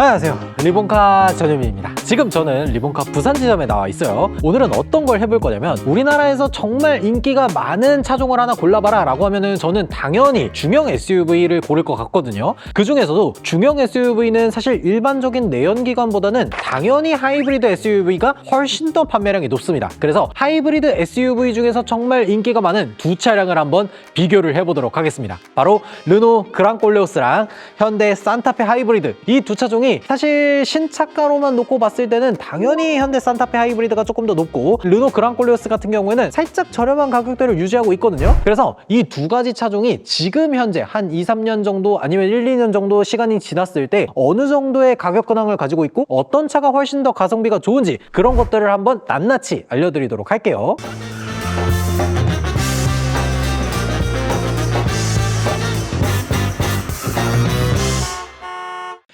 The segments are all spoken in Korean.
안녕하세요, 리본카 전현민입니다. 지금 저는 리본카 부산 지점에 나와 있어요. 오늘은 어떤 걸 해볼 거냐면, 우리나라에서 정말 인기가 많은 차종을 하나 골라봐라 라고 하면은 저는 당연히 중형 SUV를 고를 것 같거든요. 그 중에서도 중형 SUV는 사실 일반적인 내연기관보다는 당연히 하이브리드 SUV가 훨씬 더 판매량이 높습니다. 그래서 하이브리드 SUV 중에서 정말 인기가 많은 두 차량을 한번 비교를 해보도록 하겠습니다. 바로 르노 그랑콜레오스랑 현대 산타페 하이브리드, 이 두 차종이 사실 신차가로만 놓고 봤을 때는 당연히 현대 산타페 하이브리드가 조금 더 높고, 르노 그랑콜레오스 같은 경우에는 살짝 저렴한 가격대를 유지하고 있거든요. 그래서 이 두 가지 차종이 지금 현재 한 2, 3년 정도 아니면 1, 2년 정도 시간이 지났을 때 어느 정도의 가격 근황을 가지고 있고 어떤 차가 훨씬 더 가성비가 좋은지, 그런 것들을 한번 낱낱이 알려드리도록 할게요.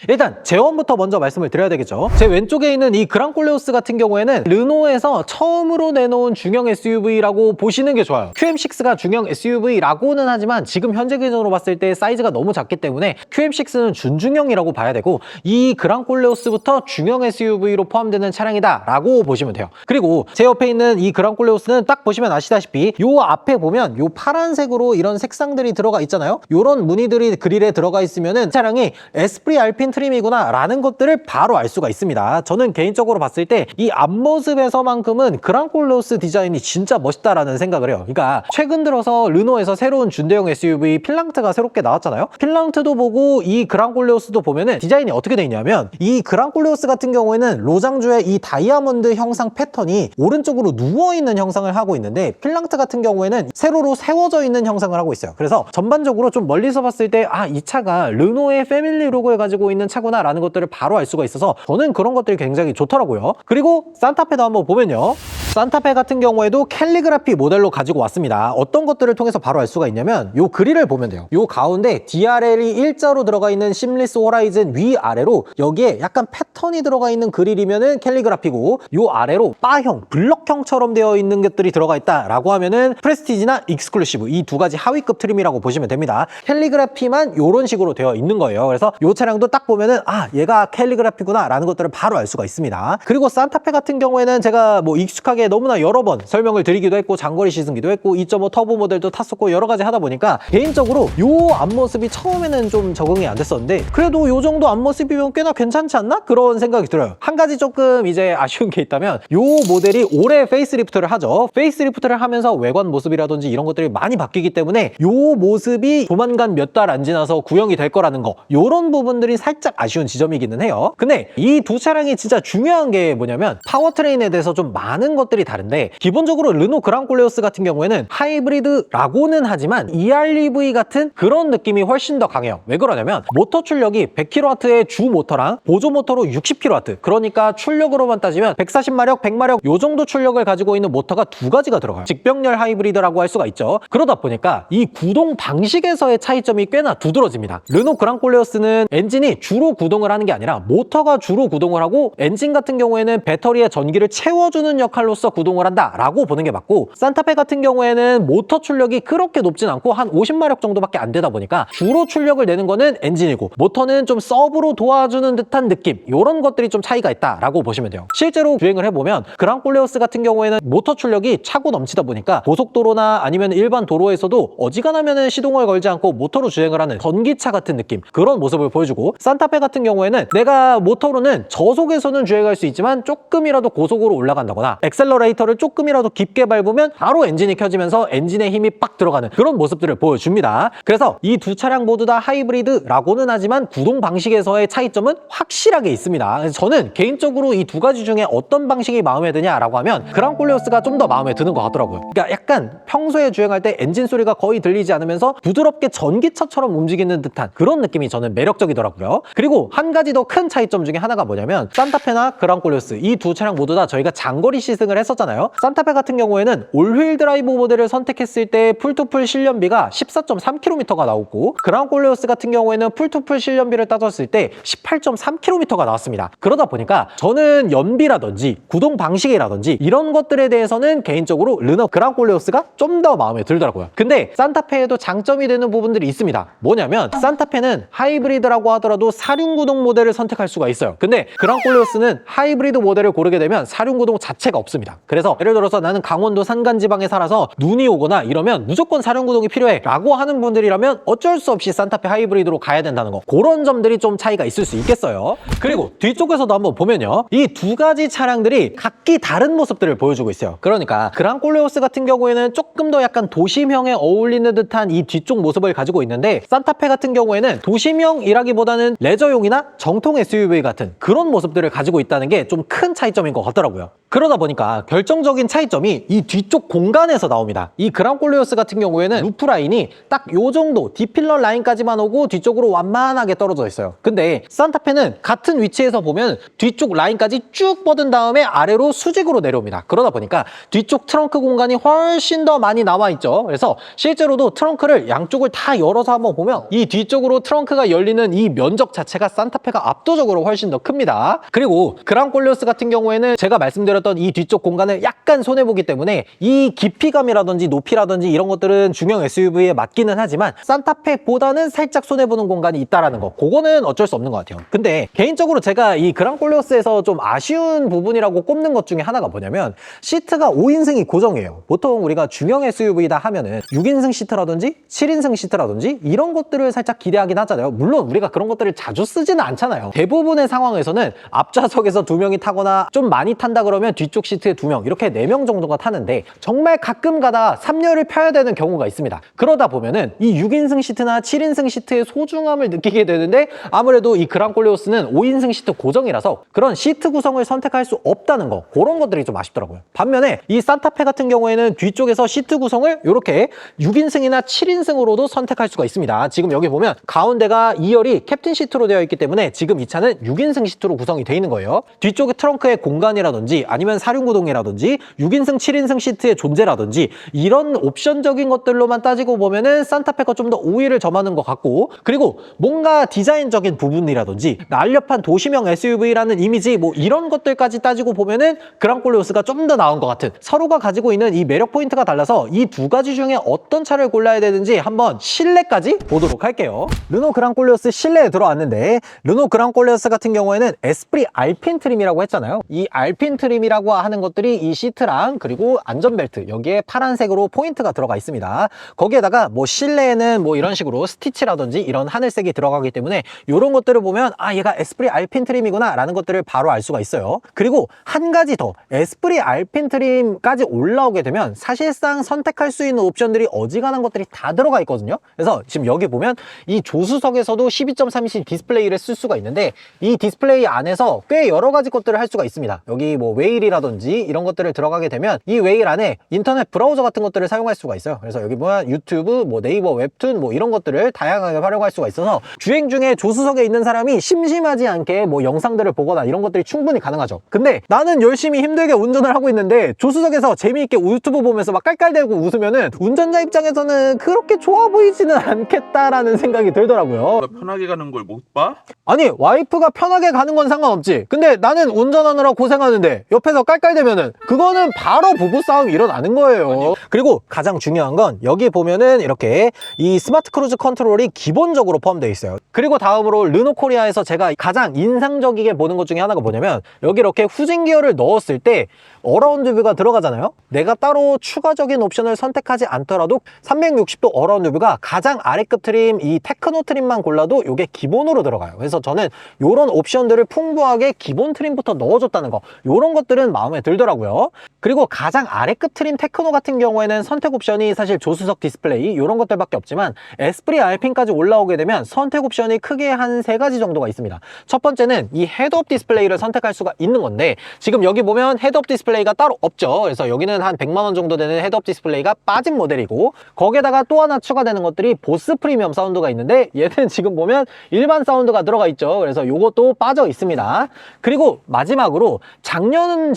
일단 제원부터 먼저 말씀을 드려야 되겠죠. 제 왼쪽에 있는 이 그랑콜레오스 같은 경우에는 르노에서 처음으로 내놓은 중형 SUV라고 보시는 게 좋아요. QM6가 중형 SUV라고는 하지만 지금 현재 기준으로 봤을 때 사이즈가 너무 작기 때문에 QM6는 준중형이라고 봐야 되고, 이 그랑콜레오스부터 중형 SUV로 포함되는 차량이다 라고 보시면 돼요. 그리고 제 옆에 있는 이 그랑콜레오스는 딱 보시면 아시다시피 요 앞에 보면 요 파란색으로 이런 색상들이 들어가 있잖아요. 요런 무늬들이 그릴에 들어가 있으면은 차량이 에스프리 알핀 트림이구나 라는 것들을 바로 알 수가 있습니다. 저는 개인적으로 봤을 때 이 앞모습에서만큼은 그랑콜레오스 디자인이 진짜 멋있다라는 생각을 해요. 그러니까 최근 들어서 르노에서 새로운 준대형 SUV 필랑트가 새롭게 나왔잖아요. 필랑트도 보고 이 그랑콜레오스도 보면은 디자인이 어떻게 돼 있냐면, 이 그랑콜레오스 같은 경우에는 로장주의 이 다이아몬드 형상 패턴이 오른쪽으로 누워있는 형상을 하고 있는데, 필랑트 같은 경우에는 세로로 세워져 있는 형상을 하고 있어요. 그래서 전반적으로 좀 멀리서 봤을 때 이 차가 르노의 패밀리 로고를 가지고 있는 차구나 라는 것들을 바로 알 수가 있어서 저는 그런 것들이 굉장히 좋더라고요. 그리고 산타페도 한번 보면요, 산타페 같은 경우에도 캘리그라피 모델로 가지고 왔습니다. 어떤 것들을 통해서 바로 알 수가 있냐면, 요 그릴을 보면 돼요. 요 가운데 DRL이 일자로 들어가 있는 심리스 호라이즌 위아래로 여기에 약간 패턴이 들어가 있는 그릴이면은 캘리그라피고, 요 아래로 바형, 블럭형처럼 되어 있는 것들이 들어가 있다라고 하면은 프레스티지나 익스클루시브, 이 두 가지 하위급 트림이라고 보시면 됩니다. 캘리그라피만 요런 식으로 되어 있는 거예요. 그래서 요 차량도 딱 보면은 얘가 캘리그라피구나 라는 것들을 바로 알 수가 있습니다. 그리고 산타페 같은 경우에는 제가 뭐 익숙하게 너무나 여러 번 설명을 드리기도 했고 장거리 시승기도 했고 2.5 터보 모델도 탔었고 여러 가지 하다 보니까 개인적으로 요 앞모습이 처음에는 좀 적응이 안 됐었는데, 그래도 요 정도 앞모습이면 꽤나 괜찮지 않나? 그런 생각이 들어요. 한 가지 조금 이제 아쉬운 게 있다면, 요 모델이 올해 페이스리프트를 하죠. 페이스리프트를 하면서 외관 모습이라든지 이런 것들이 많이 바뀌기 때문에 요 모습이 조만간 몇 달 안 지나서 구형이 될 거라는 거, 요런 부분들이 살짝 아쉬운 지점이기는 해요. 근데 이 두 차량이 진짜 중요한 게 뭐냐면, 파워트레인에 대해서 좀 많은 것들이 다른데, 기본적으로 르노 그랑콜레오스 같은 경우에는 하이브리드라고는 하지만 EREV 같은 그런 느낌이 훨씬 더 강해요. 왜 그러냐면, 모터 출력이 100kW의 주 모터랑 보조 모터로 60kW, 그러니까 출력으로만 따지면 140마력, 100마력 요 정도 출력을 가지고 있는 모터가 두 가지가 들어가요. 직병렬 하이브리드라고 할 수가 있죠. 그러다 보니까 이 구동 방식에서의 차이점이 꽤나 두드러집니다. 르노 그랑콜레오스는 엔진이 주로 구동을 하는 게 아니라 모터가 주로 구동을 하고, 엔진 같은 경우에는 배터리에 전기를 채워주는 역할로서 구동을 한다라고 보는 게 맞고, 산타페 같은 경우에는 모터 출력이 그렇게 높진 않고 한 50마력 정도밖에 안 되다 보니까 주로 출력을 내는 거는 엔진이고, 모터는 좀 서브로 도와주는 듯한 느낌, 이런 것들이 좀 차이가 있다라고 보시면 돼요. 실제로 주행을 해보면 그랑콜레오스 같은 경우에는 모터 출력이 차고 넘치다 보니까 고속도로나 아니면 일반 도로에서도 어지간하면 시동을 걸지 않고 모터로 주행을 하는 전기차 같은 느낌, 그런 모습을 보여주고, 산타페 같은 경우에는 내가 모터로는 저속에서는 주행할 수 있지만 조금이라도 고속으로 올라간다거나 엑셀러레이터를 조금이라도 깊게 밟으면 바로 엔진이 켜지면서 엔진의 힘이 빡 들어가는 그런 모습들을 보여줍니다. 그래서 이 두 차량 모두 다 하이브리드라고는 하지만 구동 방식에서의 차이점은 확실하게 있습니다. 그래서 저는 개인적으로 이 두 가지 중에 어떤 방식이 마음에 드냐라고 하면 그랑콜레오스가 좀 더 마음에 드는 것 같더라고요. 그러니까 약간 평소에 주행할 때 엔진 소리가 거의 들리지 않으면서 부드럽게 전기차처럼 움직이는 듯한 그런 느낌이 저는 매력적이더라고요. 그리고 한 가지 더 큰 차이점 중에 하나가 뭐냐면, 산타페나 그랑콜레오스 이 두 차량 모두 다 저희가 장거리 시승을 선택을 했었잖아요. 산타페 같은 경우에는 올휠 드라이브 모델을 선택했을 때 풀투풀 실련비가 14.3km가 나오고 그랑 콜레오스 같은 경우에는 풀투풀 실련비를 따졌을 때 18.3km가 나왔습니다. 그러다 보니까 저는 연비라든지 구동 방식이라든지 이런 것들에 대해서는 개인적으로 르노 그랑 콜레오스가 좀 더 마음에 들더라고요. 근데 산타페에도 장점이 되는 부분들이 있습니다. 뭐냐면 산타페는 하이브리드라고 하더라도 사륜구동 모델을 선택할 수가 있어요. 근데 그랑 콜레오스는 하이브리드 모델을 고르게 되면 사륜구동 자체가 없습니다. 그래서 예를 들어서 나는 강원도 산간지방에 살아서 눈이 오거나 이러면 무조건 사륜구동이 필요해 라고 하는 분들이라면 어쩔 수 없이 산타페 하이브리드로 가야 된다는 거, 그런 점들이 좀 차이가 있을 수 있겠어요. 그리고 뒤쪽에서도 한번 보면요, 이 두 가지 차량들이 각기 다른 모습들을 보여주고 있어요. 그러니까 그랑 콜레오스 같은 경우에는 조금 더 약간 도심형에 어울리는 듯한 이 뒤쪽 모습을 가지고 있는데 산타페 같은 경우에는 도심형이라기보다는 레저용이나 정통 SUV 같은 그런 모습들을 가지고 있다는 게 좀 큰 차이점인 것 같더라고요. 그러다 보니까 결정적인 차이점이 이 뒤쪽 공간에서 나옵니다. 이 그랑 콜레오스 같은 경우에는 루프 라인이 딱 요 정도 D필러 라인까지만 오고 뒤쪽으로 완만하게 떨어져 있어요. 근데 산타페는 같은 위치에서 보면 뒤쪽 라인까지 쭉 뻗은 다음에 아래로 수직으로 내려옵니다. 그러다 보니까 뒤쪽 트렁크 공간이 훨씬 더 많이 남아 있죠. 그래서 실제로도 트렁크를 양쪽을 다 열어서 한번 보면 이 뒤쪽으로 트렁크가 열리는 이 면적 자체가 산타페가 압도적으로 훨씬 더 큽니다. 그리고 그랑 콜레오스 같은 경우에는 제가 말씀드렸던 이 뒤쪽 공간을 약간 손해보기 때문에 이 깊이감이라든지 높이라든지 이런 것들은 중형 SUV에 맞기는 하지만 산타페보다는 살짝 손해보는 공간이 있다라는 거, 그거는 어쩔 수 없는 것 같아요. 근데 개인적으로 제가 이 그랑 콜레오스에서 좀 아쉬운 부분이라고 꼽는 것 중에 하나가 뭐냐면 시트가 5인승이 고정이에요. 보통 우리가 중형 SUV다 하면은 6인승 시트라든지 7인승 시트라든지 이런 것들을 살짝 기대하긴 하잖아요. 물론 우리가 그런 것들을 자주 쓰지는 않잖아요. 대부분의 상황에서는 앞좌석에서 2명이 타거나 좀 많이 탄다 그러면 뒤쪽 시트에 2명, 이렇게 4명 정도가 타는데 정말 가끔 가다 3열을 펴야 되는 경우가 있습니다. 그러다 보면은 이 6인승 시트나 7인승 시트의 소중함을 느끼게 되는데 아무래도 이 그랑 콜레오스는 5인승 시트 고정이라서 그런 시트 구성을 선택할 수 없다는 거, 그런 것들이 좀 아쉽더라고요. 반면에 이 산타페 같은 경우에는 뒤쪽에서 시트 구성을 이렇게 6인승이나 7인승으로도 선택할 수가 있습니다. 지금 여기 보면 가운데가 2열이 캡틴 시트로 되어 있기 때문에 지금 이 차는 6인승 시트로 구성이 되어 있는 거예요. 뒤쪽에 트렁크의 공간이라든지 아니면 사륜구동이라든지 6인승, 7인승 시트의 존재라든지 이런 옵션적인 것들로만 따지고 보면은 산타페가 좀 더 우위를 점하는 것 같고, 그리고 뭔가 디자인적인 부분이라든지 날렵한 도심형 SUV라는 이미지 뭐 이런 것들까지 따지고 보면은 그랑 콜레오스가 좀 더 나은 것 같은, 서로가 가지고 있는 이 매력 포인트가 달라서 이 두 가지 중에 어떤 차를 골라야 되는지 한번 실내까지 보도록 할게요. 르노 그랑 콜레오스 실내에 들어왔는데 르노 그랑 콜레오스 같은 경우에는 에스프리 알핀 트림이라고 했잖아요. 이 알핀 트림이라고 하는 것들이 이 시트랑 그리고 안전벨트, 여기에 파란색으로 포인트가 들어가 있습니다. 거기에다가 뭐 실내에는 뭐 이런 식으로 스티치라든지 이런 하늘색이 들어가기 때문에 이런 것들을 보면 아, 얘가 에스프리 알핀 트림이구나 라는 것들을 바로 알 수가 있어요. 그리고 한 가지 더, 에스프리 알핀 트림까지 올라오게 되면 사실상 선택할 수 있는 옵션들이 어지간한 것들이 다 들어가 있거든요. 그래서 지금 여기 보면 이 조수석에서도 12.3인치 디스플레이를 쓸 수가 있는데 이 디스플레이 안에서 꽤 여러 가지 것들을 할 수가 있습니다. 여기 뭐 웨일이라든지 이런 것들을 들어가게 되면 이 웨일 안에 인터넷 브라우저 같은 것들을 사용할 수가 있어요. 그래서 여기 보면 유튜브, 뭐 네이버 웹툰 뭐 이런 것들을 다양하게 활용할 수가 있어서 주행 중에 조수석에 있는 사람이 심심하지 않게 뭐 영상들을 보거나 이런 것들이 충분히 가능하죠. 근데 나는 열심히 힘들게 운전을 하고 있는데 조수석에서 재미있게 유튜브 보면서 막 깔깔대고 웃으면은 운전자 입장에서는 그렇게 좋아 보이지는 않겠다라는 생각이 들더라고요. 편하게 가는 걸 못 봐? 아니, 와이프가 편하게 가는 건 상관없지. 근데 나는 운전하느라 고생하는데 옆에서 깔깔대면은 그거는 바로 부부싸움이 일어나는 거예요. 그리고 가장 중요한 건 여기 보면은 이렇게 이 스마트 크루즈 컨트롤이 기본적으로 포함되어 있어요. 그리고 다음으로 르노 코리아에서 제가 가장 인상적이게 보는 것 중에 하나가 뭐냐면 여기 이렇게 후진 기어를 넣었을 때 어라운드 뷰가 들어가잖아요. 내가 따로 추가적인 옵션을 선택하지 않더라도 360도 어라운드 뷰가 가장 아래급 트림, 이 테크노 트림만 골라도 이게 기본으로 들어가요. 그래서 저는 이런 옵션들을 풍부하게 기본 트림부터 넣어줬다는 거, 이런 것들은 마음에 들더라고요. 그리고 가장 아래급 트림 테크노 같은 경우에는 선택 옵션이 사실 조수석 디스플레이 이런 것들밖에 없지만 에스프리 알핀까지 올라오게 되면 선택 옵션이 크게 한 3가지 정도가 있습니다. 첫 번째는 이 헤드업 디스플레이를 선택할 수가 있는 건데 지금 여기 보면 헤드업 디스플레이가 따로 없죠. 그래서 여기는 한 100만 원 정도 되는 헤드업 디스플레이가 빠진 모델이고, 거기에다가 또 하나 추가되는 것들이 보스 프리미엄 사운드가 있는데 얘는 지금 보면 일반 사운드가 들어가 있죠. 그래서 이것도 빠져 있습니다. 그리고 마지막으로 재작년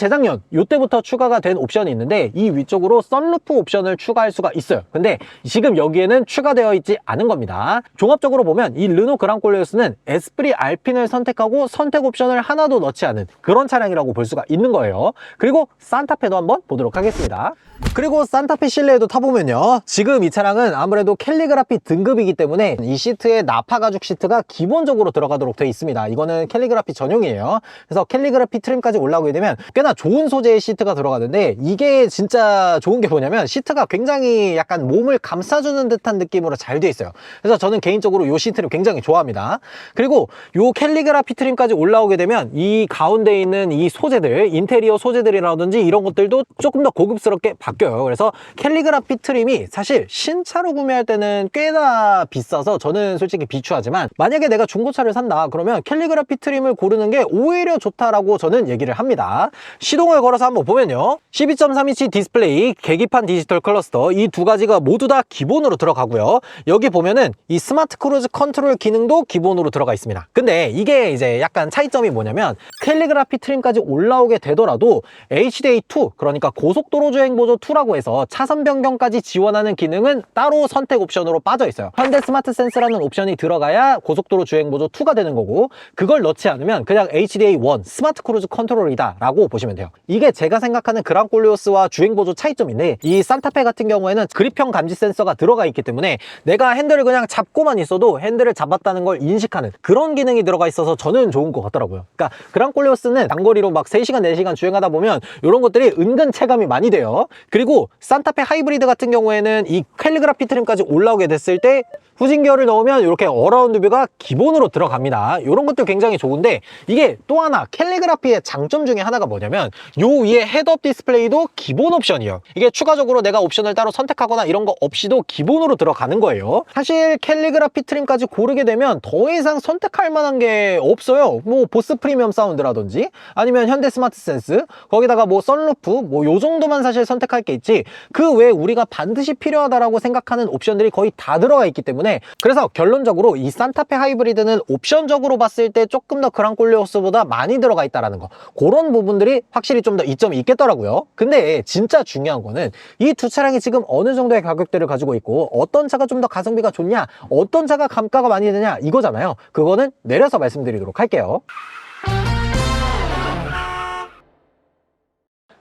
이때부터 추가가 된 옵션이 있는데 이 위쪽으로 선루프 옵션을 추가할 수가 있어요. 근데 지금 여기에는 추가되어 있지 않은 겁니다. 종합적으로 보면 이 르노 그랑콜레오스는 에스프리 알핀을 선택하고 선택 옵션을 하나도 넣지 않은 그런 차량이라고 볼 수가 있는 거예요. 그리고 산타페도 한번 보도록 하겠습니다. 그리고 산타페 실내에도 타보면요, 지금 이 차량은 아무래도 캘리그라피 등급이기 때문에 이 시트에 나파 가죽 시트가 기본적으로 들어가도록 되어 있습니다. 이거는 캘리그라피 전용이에요. 그래서 캘리그라피 트림까지 올라오게 되면 꽤나 좋은 소재의 시트가 들어가는데, 이게 진짜 좋은 게 뭐냐면 시트가 굉장히 약간 몸을 감싸주는 듯한 느낌으로 잘 되어 있어요. 그래서 저는 개인적으로 이 시트를 굉장히 좋아합니다. 그리고 이 캘리그라피 트림까지 올라오게 되면 이 가운데 있는 이 소재들, 인테리어 소재들이라든지 이런 것들도 조금 더 고급스럽게 바뀌어요. 그래서 캘리그라피 트림이 사실 신차로 구매할 때는 꽤나 비싸서 저는 솔직히 비추하지만, 만약에 내가 중고차를 산다 그러면 캘리그라피 트림을 고르는 게 오히려 좋다라고 저는 얘기를 합니다. 시동을 걸어서 한번 보면요, 12.3인치 디스플레이, 계기판 디지털 클러스터, 이 두 가지가 모두 다 기본으로 들어가고요. 여기 보면은 이 스마트 크루즈 컨트롤 기능도 기본으로 들어가 있습니다. 근데 이게 이제 약간 차이점이 뭐냐면, 캘리그라피 트림까지 올라오게 되더라도 HDA2, 그러니까 고속도로 주행 보조 2라고 해서 차선 변경까지 지원하는 기능은 따로 선택 옵션으로 빠져 있어요. 현대 스마트 센스라는 옵션이 들어가야 고속도로 주행 보조 2가 되는 거고, 그걸 넣지 않으면 그냥 HDA1 스마트 크루즈 컨트롤이다 라고 보시면 돼요. 이게 제가 생각하는 그랑콜레오스와 주행 보조 차이점인데, 이 산타페 같은 경우에는 그립형 감지 센서가 들어가 있기 때문에 내가 핸들을 그냥 잡고만 있어도 핸들을 잡았다는 걸 인식하는 그런 기능이 들어가 있어서 저는 좋은 것 같더라고요. 그러니까 그랑콜레오스는 장거리로 막 3시간 4시간 주행하다 보면 이런 것들이 은근 체감이 많이 돼요. 그리고 산타페 하이브리드 같은 경우에는 이 캘리그라피 트림까지 올라오게 됐을 때 후진기어를 넣으면 이렇게 어라운드 뷰가 기본으로 들어갑니다. 이런 것도 굉장히 좋은데, 이게 또 하나 캘리그라피의 장점 중에 하나가 뭐냐면 요 위에 헤드업 디스플레이도 기본 옵션이에요. 이게 추가적으로 내가 옵션을 따로 선택하거나 이런 거 없이도 기본으로 들어가는 거예요. 사실 캘리그라피 트림까지 고르게 되면 더 이상 선택할 만한 게 없어요. 뭐 보스 프리미엄 사운드라든지 아니면 현대 스마트 센스, 거기다가 뭐 선루프, 뭐 요 정도만 사실 선택할 게 있지, 그 외에 우리가 반드시 필요하다라고 생각하는 옵션들이 거의 다 들어가 있기 때문에, 그래서 결론적으로 이 산타페 하이브리드는 옵션적으로 봤을 때 조금 더 그랑콜레오스보다 많이 들어가 있다는 거, 그런 부분들이 확실히 좀 더 이점이 있겠더라고요. 근데 진짜 중요한 거는 이 두 차량이 지금 어느 정도의 가격대를 가지고 있고, 어떤 차가 좀 더 가성비가 좋냐, 어떤 차가 감가가 많이 드냐, 이거잖아요. 그거는 내려서 말씀드리도록 할게요.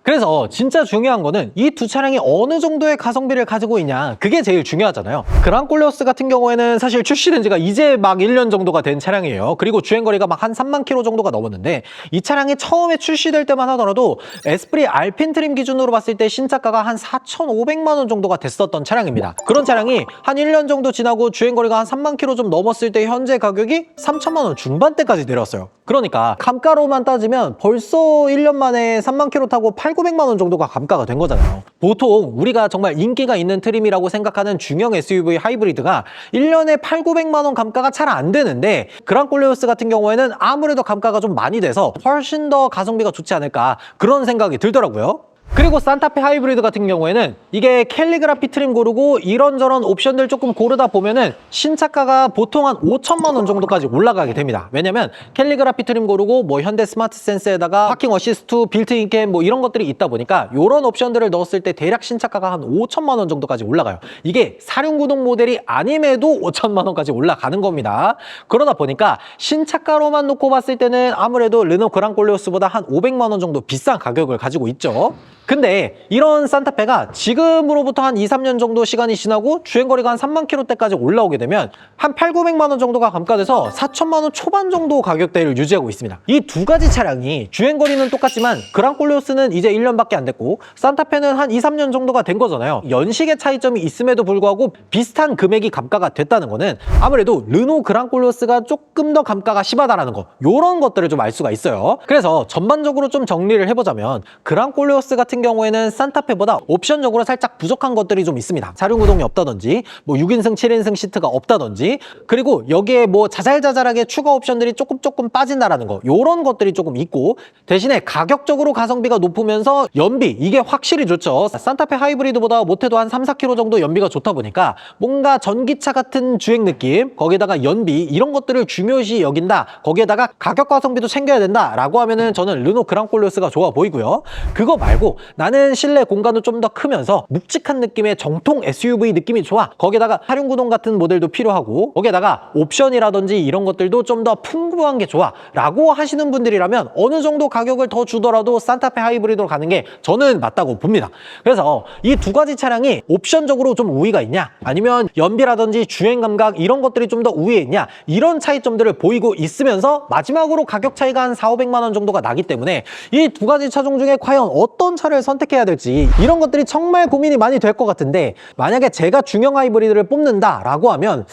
그래서 진짜 중요한 거는 이 두 차량이 어느 정도의 가성비를 가지고 있냐, 그게 제일 중요하잖아요. 그랑콜레오스 같은 경우에는 사실 출시된 지가 이제 막 1년 정도가 된 차량이에요. 그리고 주행거리가 막 한 3만 킬로 정도가 넘었는데, 이 차량이 처음에 출시될 때만 하더라도 에스프리 알핀 트림 기준으로 봤을 때 신차가가 한 4,500만 원 정도가 됐었던 차량입니다. 그런 차량이 한 1년 정도 지나고 주행거리가 한 3만 킬로 좀 넘었을 때 현재 가격이 3천만 원 중반대까지 내려왔어요. 그러니까 감가로만 따지면 벌써 1년 만에 3만 킬로 타고 8,900만 원 정도가 감가가 된 거잖아요. 보통 우리가 정말 인기가 있는 트림이라고 생각하는 중형 SUV 하이브리드가 1년에 8,900만 원 감가가 잘 안 되는데, 그랑콜레오스 같은 경우에는 아무래도 감가가 좀 많이 돼서 훨씬 더 가성비가 좋지 않을까, 그런 생각이 들더라고요. 그리고 산타페 하이브리드 같은 경우에는 이게 캘리그라피 트림 고르고 이런저런 옵션들 조금 고르다 보면은 신차가가 보통 한 5천만 원 정도까지 올라가게 됩니다. 왜냐면 캘리그라피 트림 고르고 뭐 현대 스마트 센스에다가 파킹 어시스트, 빌트인 캠 뭐 이런 것들이 있다 보니까 이런 옵션들을 넣었을 때 대략 신차가가 한 5천만 원 정도까지 올라가요. 이게 사륜구동 모델이 아님에도 5천만 원까지 올라가는 겁니다. 그러다 보니까 신차가로만 놓고 봤을 때는 아무래도 르노 그랑콜레오스보다 한 500만 원 정도 비싼 가격을 가지고 있죠. 근데 이런 산타페가 지금으로부터 한 2, 3년 정도 시간이 지나고 주행거리가 한 3만 킬로대까지 올라오게 되면 한 8,900만 원 정도가 감가돼서 4천만 원 초반 정도 가격대를 유지하고 있습니다. 이 두 가지 차량이 주행거리는 똑같지만 그랑콜레오스는 이제 1년밖에 안 됐고 산타페는 한 2, 3년 정도가 된 거잖아요. 연식의 차이점이 있음에도 불구하고 비슷한 금액이 감가가 됐다는 거는 아무래도 르노 그랑콜레오스가 조금 더 감가가 심하다라는 거, 요런 것들을 좀 알 수가 있어요. 그래서 전반적으로 좀 정리를 해보자면, 그랑콜레오스 같은 같은 경우에는 산타페보다 옵션적으로 살짝 부족한 것들이 좀 있습니다. 사륜구동이 없다든지 뭐 6인승 7인승 시트가 없다든지, 그리고 여기에 뭐 자잘자잘하게 추가 옵션들이 조금 빠진다라는 거, 요런 것들이 조금 있고, 대신에 가격적으로 가성비가 높으면서 연비, 이게 확실히 좋죠. 산타페 하이브리드보다 못해도 한 3-4km 정도 연비가 좋다 보니까 뭔가 전기차 같은 주행 느낌, 거기에다가 연비, 이런 것들을 중요시 여긴다, 거기에다가 가격 가성비도 챙겨야 된다 라고 하면은 저는 르노 그랑콜레오스가 좋아 보이고요. 그거 말고 나는 실내 공간도 좀 더 크면서 묵직한 느낌의 정통 SUV 느낌이 좋아, 거기에다가 사륜구동 같은 모델도 필요하고, 거기에다가 옵션이라든지 이런 것들도 좀 더 풍부한 게 좋아 라고 하시는 분들이라면 어느 정도 가격을 더 주더라도 산타페 하이브리드로 가는 게 저는 맞다고 봅니다. 그래서 이 두 가지 차량이 옵션적으로 좀 우위가 있냐, 아니면 연비라든지 주행 감각 이런 것들이 좀 더 우위에 있냐, 이런 차이점들을 보이고 있으면서 마지막으로 가격 차이가 한 400~500만 원 정도가 나기 때문에 이 두 가지 차종 중에 과연 어떤 차를 선택해야 될지, 이런 것들이 정말 고민이 많이 될 것 같은데, 만약에 제가 중형 하이브리드를 뽑는다 라고 하면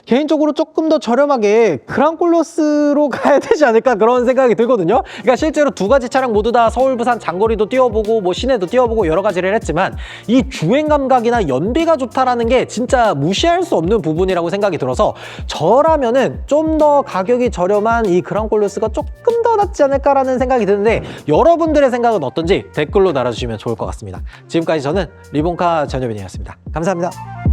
개인적으로 조금 더 저렴하게 그랑콜레오스로 가야 되지 않을까, 그런 생각이 들거든요. 그러니까 실제로 두 가지 차량 모두 다 서울 부산 장거리도 뛰어보고 뭐 시내도 뛰어보고 여러 가지를 했지만, 이 주행 감각이나 연비가 좋다라는 게 진짜 무시할 수 없는 부분이라고 생각이 들어서, 저라면은 좀 더 가격이 저렴한 이 그랑콜레오스가 조금 더 낫지 않을까라는 생각이 드는데, 여러분들의 생각은 어떤지 댓글로 달아주시면 좋을 것 같습니다. 지금까지 저는 리본카 전효빈이었습니다. 감사합니다.